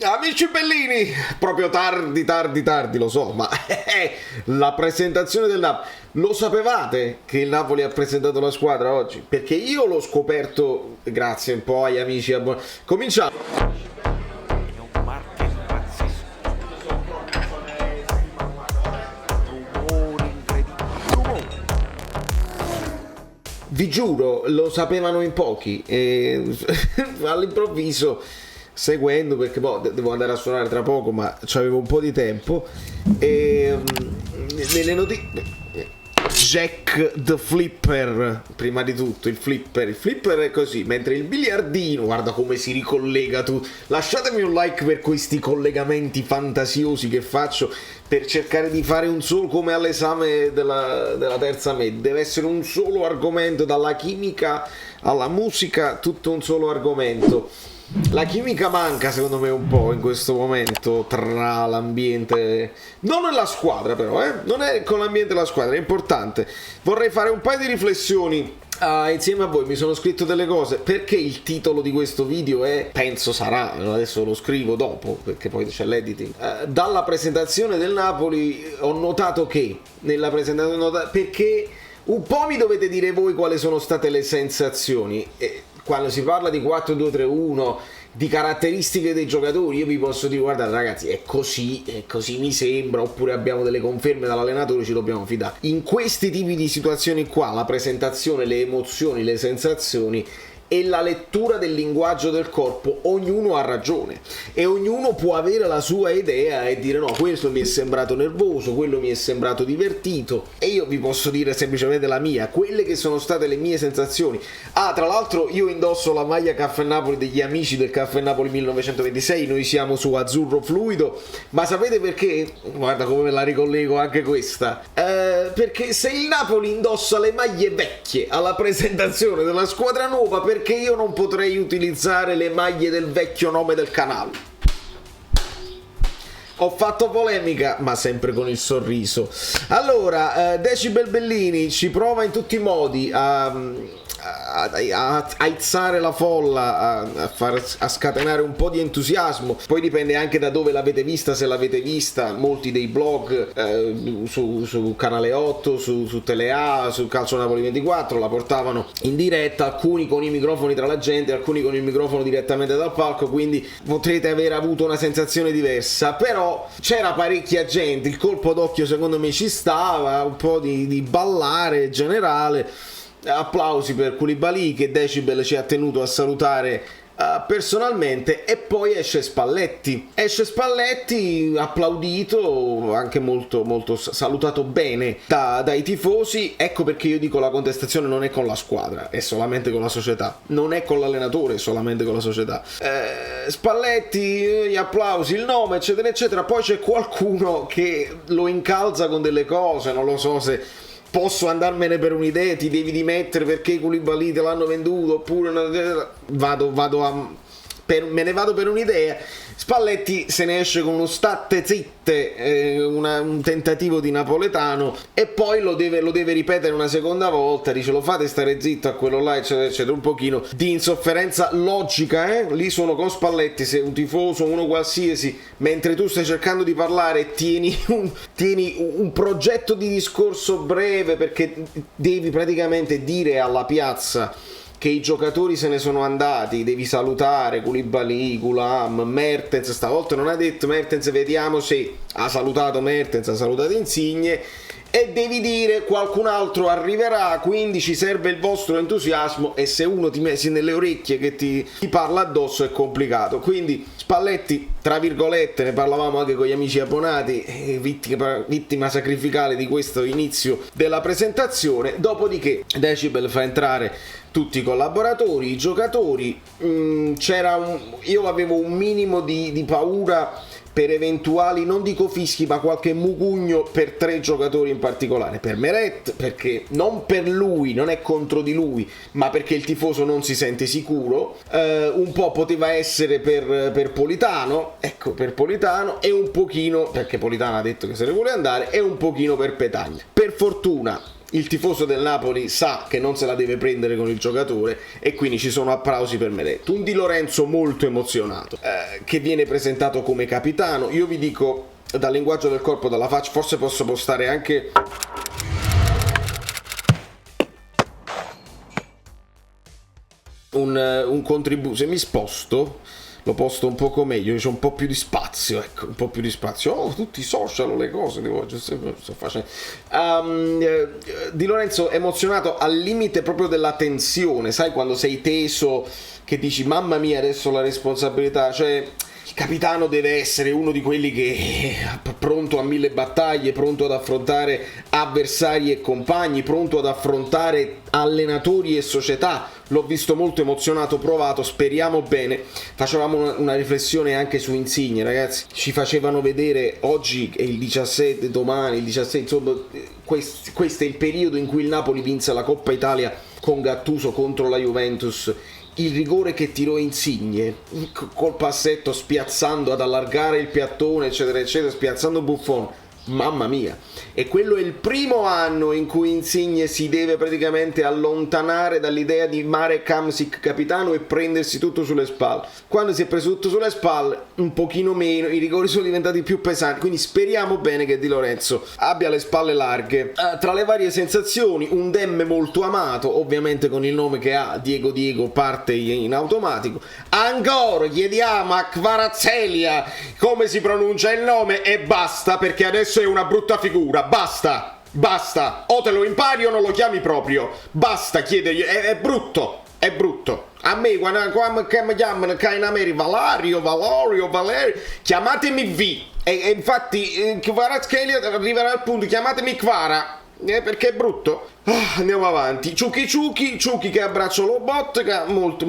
Amici bellini, proprio tardi, lo so, ma la presentazione del Napoli, lo sapevate che il Napoli ha presentato la squadra oggi? Perché io l'ho scoperto grazie un po' agli amici abbonati. Cominciamo. Vi giuro, lo sapevano in pochi e all'improvviso, seguendo, perché devo andare a suonare tra poco, ma c'avevo un po' di tempo, e nelle notizie Jack the Flipper, prima di tutto il flipper è così, mentre il biliardino, guarda come si ricollega tu, lasciatemi un like per questi collegamenti fantasiosi che faccio per cercare di fare un solo, come all'esame della terza media, deve essere un solo argomento, dalla chimica alla musica, tutto un solo argomento. La chimica manca secondo me un po' in questo momento tra l'ambiente, non nella squadra però, non è con l'ambiente della squadra, è importante. Vorrei fare un paio di riflessioni insieme a voi, mi sono scritto delle cose, perché il titolo di questo video penso sarà, adesso lo scrivo dopo perché poi c'è l'editing, dalla presentazione del Napoli ho notato che, nella presentazione, perché un po' mi dovete dire voi quali sono state le sensazioni. Quando si parla di 4-2-3-1, di caratteristiche dei giocatori, io vi posso dire, guardate ragazzi, è così mi sembra, oppure abbiamo delle conferme dall'allenatore, ci dobbiamo fidare. In questi tipi di situazioni qua, la presentazione, le emozioni, le sensazioni e la lettura del linguaggio del corpo, ognuno ha ragione e ognuno può avere la sua idea e dire no, questo mi è sembrato nervoso, quello mi è sembrato divertito, e io vi posso dire semplicemente la mia, quelle che sono state le mie sensazioni. Tra l'altro io indosso la maglia Caffè Napoli degli amici del Caffè Napoli 1926, noi siamo su azzurro fluido, ma sapete perché? Guarda come me la ricollego anche questa, perché se il Napoli indossa le maglie vecchie alla presentazione della squadra nuova, perché io non potrei utilizzare le maglie del vecchio nome del canale? Ho fatto polemica, ma sempre con il sorriso. Allora, Decibel Bellini ci prova in tutti i modi a aizzare la folla, a scatenare un po' di entusiasmo. Poi dipende anche da dove l'avete vista, se l'avete vista. Molti dei blog su Canale 8, su Telea, su Calcio Napoli 24 la portavano in diretta, alcuni con i microfoni tra la gente, alcuni con il microfono direttamente dal palco, quindi potrete aver avuto una sensazione diversa, però c'era parecchia gente, il colpo d'occhio secondo me ci stava, un po' di ballare generale. Applausi per Koulibaly, che Decibel ci ha tenuto a salutare personalmente, e poi esce Spalletti applaudito, anche molto salutato bene dai tifosi. Ecco perché io dico la contestazione non è con la squadra, è solamente con la società, non è con l'allenatore, è solamente con la società. Spalletti, gli applausi, il nome eccetera eccetera, poi c'è qualcuno che lo incalza con delle cose, non lo so se posso andarmene per un'idea, ti devi dimettere perché Koulibaly te l'hanno venduto, oppure me ne vado per un'idea. Spalletti se ne esce con uno state zitte, un tentativo di napoletano, e poi lo deve ripetere una seconda volta, dice lo fate stare zitto a quello là eccetera eccetera, un pochino di insofferenza logica, lì sono con Spalletti, se un tifoso, uno qualsiasi, mentre tu stai cercando di parlare tieni un progetto di discorso breve, perché devi praticamente dire alla piazza che i giocatori se ne sono andati, devi salutare Koulibaly, Thuram, Mertens. Stavolta non ha detto Mertens vediamo se ha salutato Mertens, ha salutato Insigne, e devi dire qualcun altro arriverà, quindi ci serve il vostro entusiasmo, e se uno ti metti nelle orecchie che ti parla addosso è complicato. Quindi Spalletti, tra virgolette, ne parlavamo anche con gli amici abbonati, vittima sacrificale di questo inizio della presentazione. Dopodiché Decibel fa entrare tutti i collaboratori, i giocatori. Io avevo un minimo di paura per eventuali, non dico fischi, ma qualche mugugno per 3 giocatori in particolare. Per Meret, perché non per lui, non è contro di lui, ma perché il tifoso non si sente sicuro. Un po' poteva essere per Politano, ecco, per Politano, e un pochino, perché Politano ha detto che se ne vuole andare, e un pochino per Petagna. Per fortuna il tifoso del Napoli sa che non se la deve prendere con il giocatore e quindi ci sono applausi per Meletto. Un Di Lorenzo molto emozionato, che viene presentato come capitano. Io vi dico, dal linguaggio del corpo, dalla faccia, forse posso postare anche un contributo. Se mi sposto lo posto un poco meglio, c'è un po' più di spazio, ecco, un po' più di spazio. Oh, tutti i social, le cose devo sto facendo. Di Lorenzo emozionato al limite proprio della tensione, sai quando sei teso che dici mamma mia adesso la responsabilità, cioè il capitano deve essere uno di quelli che è pronto a 1000 battaglie, pronto ad affrontare avversari e compagni, pronto ad affrontare allenatori e società. L'ho visto molto emozionato, provato, speriamo bene. Facevamo una riflessione anche su Insigne, ragazzi. Ci facevano vedere oggi è il 17, domani il 17, insomma, questo è il periodo in cui il Napoli vinse la Coppa Italia con Gattuso contro la Juventus. Il rigore che tirò Insigne col passetto, spiazzando ad allargare il piattone, eccetera eccetera, spiazzando Buffon, mamma mia. E quello è il primo anno in cui Insigne si deve praticamente allontanare dall'idea di Marek Hamsik capitano e prendersi tutto sulle spalle. Quando si è preso tutto sulle spalle, un pochino meno, i rigori sono diventati più pesanti, quindi speriamo bene che Di Lorenzo abbia le spalle larghe. Tra le varie sensazioni, un Demme molto amato, ovviamente con il nome che ha, Diego parte in automatico. Ancora chiediamo a Kvaratskhelia come si pronuncia il nome e basta, perché adesso è una brutta figura. Basta, o te lo impari o non lo chiami proprio, basta chiedergli, è brutto. A me quando mi chiamano in America Valerio, chiamatemi V, e infatti Kvaratskhelia arriverà al punto, chiamatemi Kvara, perché è brutto. Andiamo avanti. Ciuchi che abbraccia Lobotka, molto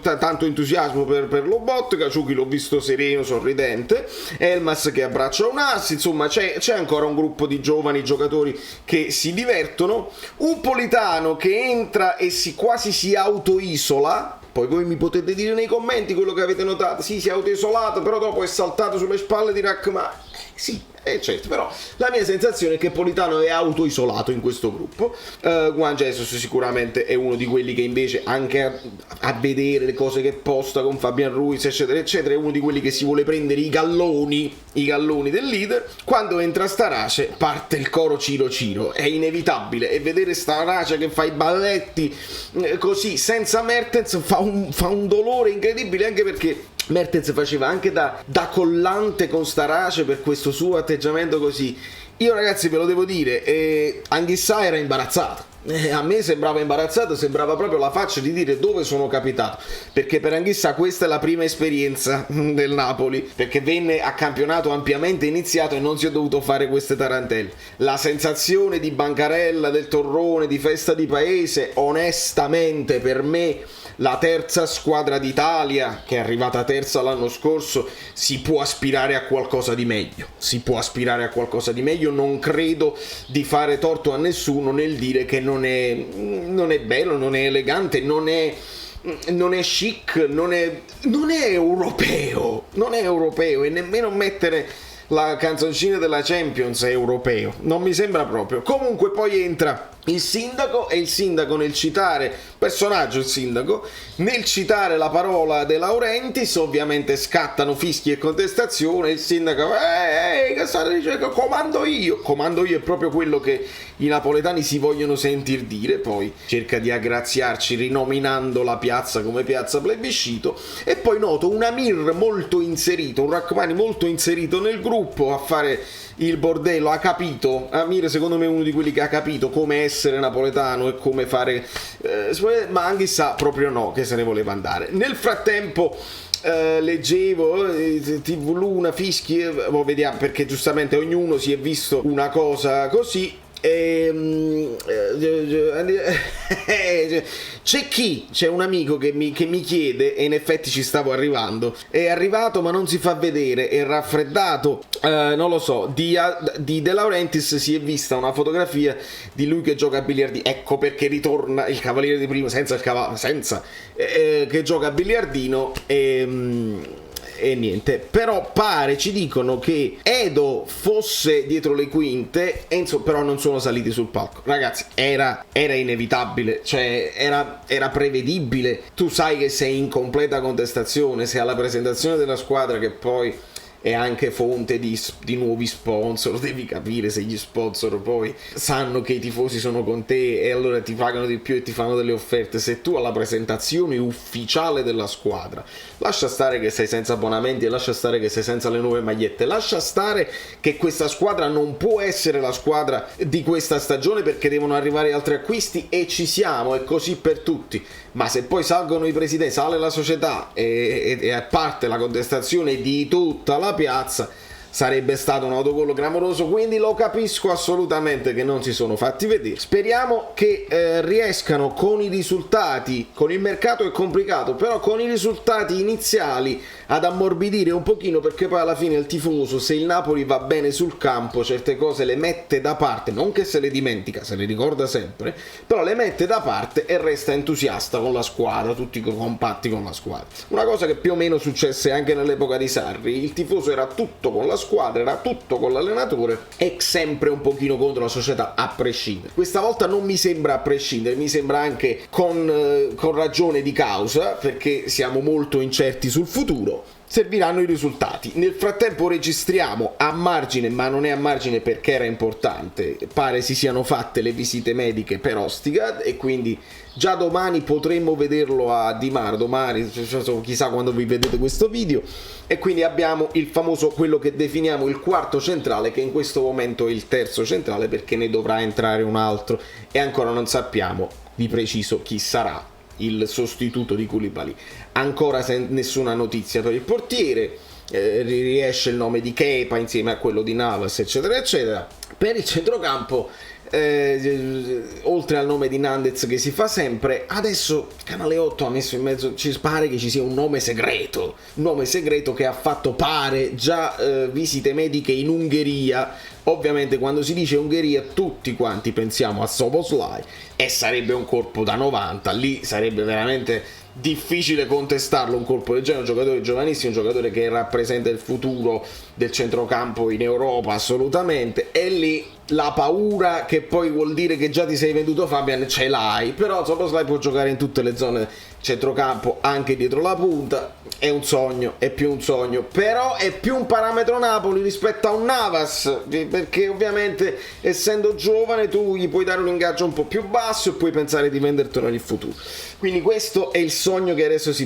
tanto entusiasmo per Lobotka. Ciuchi l'ho visto sereno, sorridente. Elmas che abbraccia un ass. Insomma c'è ancora un gruppo di giovani giocatori che si divertono. Un Politano che entra e quasi si autoisola. Poi voi mi potete dire nei commenti quello che avete notato. Sì, si è autoisolato, però dopo è saltato sulle spalle di Rachmani. Sì, certo, però la mia sensazione è che Politano è autoisolato in questo gruppo. Juan Jesus sicuramente è uno di quelli che invece anche a vedere le cose che posta con Fabian Ruiz eccetera eccetera è uno di quelli che si vuole prendere i galloni del leader. Quando entra Starace parte il coro Ciro, è inevitabile, e vedere Starace che fa i balletti così senza Mertens fa un dolore incredibile, anche perché Mertens faceva anche da collante con Starace per questo suo atteggiamento così. Io ragazzi ve lo devo dire, Anghissà era imbarazzato. A me sembrava imbarazzato, sembrava proprio la faccia di dire dove sono capitato, perché per Anghissà questa è la prima esperienza del Napoli, perché venne a campionato ampiamente iniziato e non si è dovuto fare queste tarantelle. La sensazione di bancarella, del torrone, di festa di paese, onestamente per me la terza squadra d'Italia, che è arrivata terza l'anno scorso, si può aspirare a qualcosa di meglio. Non credo di fare torto a nessuno nel dire che non è bello, non è elegante, non è chic, non è europeo, e nemmeno mettere la canzoncina della Champions è europeo, non mi sembra proprio. Comunque poi entra il sindaco, e il sindaco nel citare nel citare la parola De Laurentiis ovviamente scattano fischi e contestazione. Il sindaco che state dicendo? Comando io è proprio quello che i napoletani si vogliono sentir dire. Poi cerca di aggraziarci rinominando la piazza come piazza plebiscito, e poi noto un Amir molto inserito, un Rachmani molto inserito nel gruppo a fare il bordello. Ha capito, Amir secondo me è uno di quelli che ha capito come essere napoletano e come fare ma Anghissà proprio no, che se ne voleva andare. Nel frattempo leggevo TV Luna, fischi, vediamo, perché giustamente ognuno si è visto una cosa così. C'è un amico che mi chiede, e in effetti ci stavo arrivando, è arrivato ma non si fa vedere, è raffreddato, non lo so, di De Laurentiis si è vista una fotografia di lui che gioca a biliardino. Ecco perché ritorna il cavaliere di prima senza che gioca a biliardino, e niente. Però pare, ci dicono che Edo fosse dietro le quinte, e insomma, però non sono saliti sul palco. Ragazzi, era inevitabile, cioè era prevedibile. Tu sai che sei in completa contestazione, sei alla presentazione della squadra che poi è anche fonte di nuovi sponsor. Devi capire se gli sponsor poi sanno che i tifosi sono con te e allora ti pagano di più e ti fanno delle offerte. Se tu alla presentazione ufficiale della squadra, lascia stare che sei senza abbonamenti e lascia stare che sei senza le nuove magliette, lascia stare che questa squadra non può essere la squadra di questa stagione perché devono arrivare altri acquisti, e ci siamo, è così per tutti. Ma se poi salgono i presidenti, sale la società e a parte la contestazione di tutta la piazza, sarebbe stato un autogol clamoroso. Quindi lo capisco assolutamente che non si sono fatti vedere. Speriamo che riescano con i risultati. Con il mercato è complicato, però con i risultati iniziali ad ammorbidire un pochino, perché poi alla fine il tifoso, se il Napoli va bene sul campo, certe cose le mette da parte, non che se le dimentica, se le ricorda sempre, però le mette da parte e resta entusiasta con la squadra, tutti compatti con la squadra. Una cosa che più o meno successe anche nell'epoca di Sarri: il tifoso era tutto con la squadra, era tutto con l'allenatore e sempre un pochino contro la società, a prescindere. Questa volta non mi sembra a prescindere, mi sembra anche con ragione di causa, perché siamo molto incerti sul futuro. Serviranno i risultati. Nel frattempo registriamo a margine, ma non è a margine perché era importante, pare si siano fatte le visite mediche per Ostigad e quindi già domani potremmo vederlo a Di Mare, domani, chissà quando vi vedete questo video. E quindi abbiamo il famoso, quello che definiamo il quarto centrale, che in questo momento è il terzo centrale perché ne dovrà entrare un altro e ancora non sappiamo di preciso chi sarà il sostituto di Koulibaly. Ancora nessuna notizia per il portiere, riesce il nome di Kepa insieme a quello di Navas, eccetera eccetera. Per il centrocampo, oltre al nome di Nandez che si fa sempre, adesso Canale 8 ha messo in mezzo, ci pare che ci sia un nome segreto che ha fatto, pare, già visite mediche in Ungheria. Ovviamente quando si dice Ungheria tutti quanti pensiamo a Szoboszlai e sarebbe un colpo da 90, lì sarebbe veramente difficile contestarlo, un colpo del genere, un giocatore giovanissimo, un giocatore che rappresenta il futuro del centrocampo in Europa assolutamente, e lì la paura che poi vuol dire che già ti sei venduto Fabian ce l'hai, però Szoboszlai può giocare in tutte le zone centrocampo, anche dietro la punta. È un sogno, è più un sogno, però è più un parametro Napoli rispetto a un Navas, perché ovviamente essendo giovane tu gli puoi dare un ingaggio un po' più basso e puoi pensare di vendertelo nel futuro. Quindi questo è il sogno che adesso si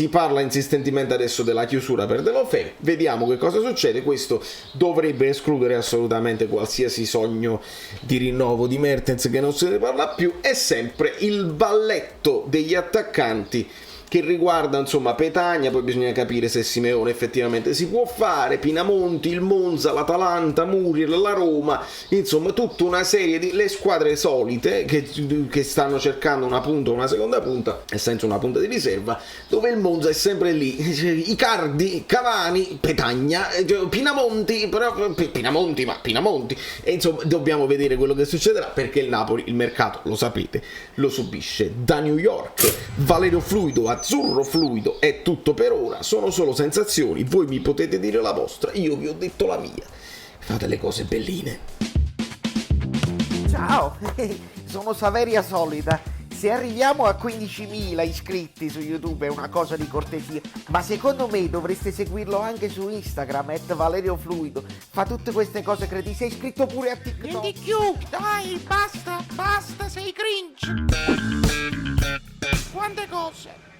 parla insistentemente adesso della chiusura per Deulofeu, vediamo che cosa succede. Questo dovrebbe escludere assolutamente qualsiasi sogno di rinnovo di Mertens, che non se ne parla più. È sempre il balletto degli attaccanti che riguarda insomma Petagna, poi bisogna capire se Simeone effettivamente si può fare, Pinamonti, il Monza, l'Atalanta, Muriel, la Roma, insomma tutta una serie di le squadre solite che stanno cercando una punta o una seconda punta e senza una punta di riserva, dove il Monza è sempre lì, Icardi, Cavani, Petagna, Pinamonti, e insomma dobbiamo vedere quello che succederà, perché il Napoli il mercato, lo sapete, lo subisce da New York. Valerio Fluido, azzurro fluido, è tutto per ora, sono solo sensazioni, voi mi potete dire la vostra, io vi ho detto la mia, fate le cose belline. Ciao, sono Saveria Solida. Se arriviamo a 15.000 iscritti su YouTube è una cosa di cortesia, ma secondo me dovreste seguirlo anche su Instagram, @ValerioFluido. Fa tutte queste cose cretine. Sei iscritto pure a TikTok. Prendi più, dai, basta, sei cringe. Quante cose.